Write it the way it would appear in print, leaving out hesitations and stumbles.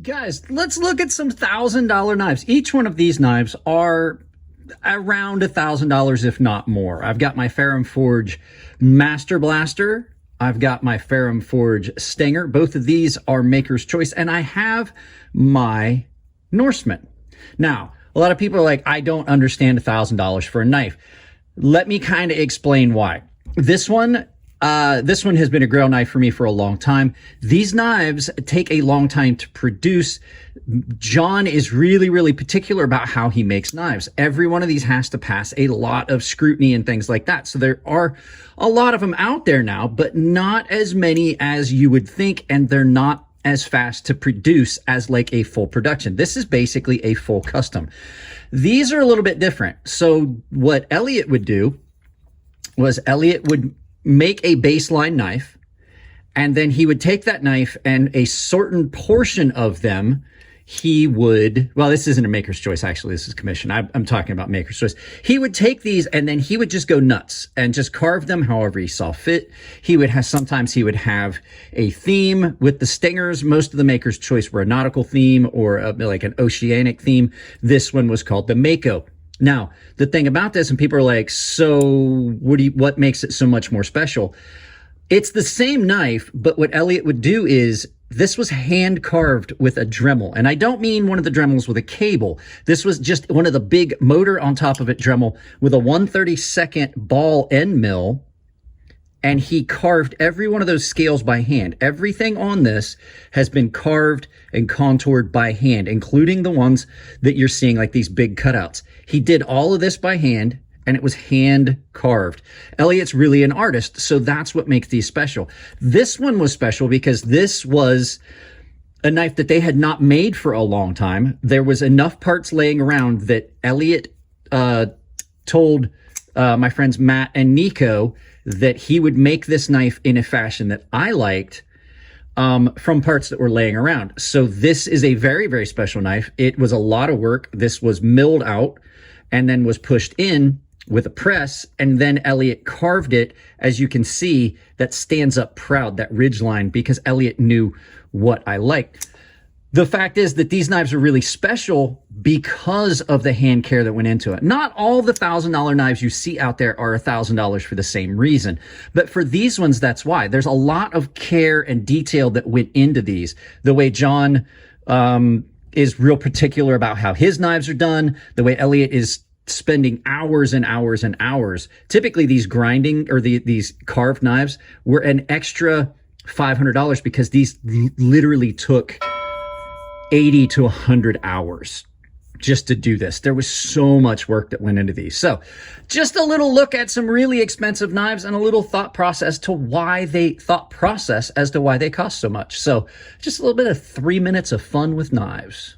Guys, let's look at some $1,000 knives. Each one of these knives are around $1,000, if not more. I've got my Ferrum Forge Master Blaster. I've got my Ferrum Forge Stinger. Both of these are Maker's Choice. And I have my Norseman. Now, a lot of people are like, I don't understand $1,000 for a knife. Let me kind of explain why. This one has been a grail knife for me for a long time. These knives take a long time to produce. John is really, really particular about how he makes knives. Every one of these has to pass a lot of scrutiny and things like that. So there are a lot of them out there now, but not as many as you would think, and they're not as fast to produce as like a full production. This is basically a full custom. These are a little bit different. So what Elliot would do was Elliot would make a baseline knife, and then he would take that knife and a certain portion of them he would, well, this isn't a Maker's Choice, actually, this is commission. I'm talking about Maker's Choice. He would take these and then he would just go nuts and just carve them however he saw fit. He would have, sometimes he would have a theme with the stingers. Most of the Maker's Choice were a nautical theme or like an oceanic theme. This one was called the Mako. Now, the thing about this, and people are like, so what makes it so much more special? It's the same knife, but what Elliot would do is, this was hand carved with a Dremel. And I don't mean one of the Dremels with a cable. This was just one of the big motor on top of it Dremel with a 1/32 ball end mill. And he carved every one of those scales by hand. Everything on this has been carved and contoured by hand, including the ones that you're seeing, like these big cutouts. He did all of this by hand, and it was hand carved. Elliot's really an artist, so that's what makes these special. This one was special because this was a knife that they had not made for a long time. There was enough parts laying around that Elliot told my friends Matt and Nico that he would make this knife in a fashion that I liked from parts that were laying around. So this is a very, very special knife. It was a lot of work. This was milled out and then was pushed in with a press, and then Elliot carved it. As you can see, that stands up proud, that ridge line, because Elliot knew what I liked. The fact is that these knives are really special because of the hand care that went into it. Not all the $1,000 knives you see out there are $1,000 for the same reason, but for these ones, that's why. There's a lot of care and detail that went into these. The way John is real particular about how his knives are done, the way Elliot is spending hours and hours and hours. Typically these grinding or these carved knives were an extra $500 because these literally took 80 to 100 hours just to do this. There was so much work that went into these. So just a little look at some really expensive knives and a little thought process as to why they cost so much. So just a little bit of 3 minutes of fun with knives.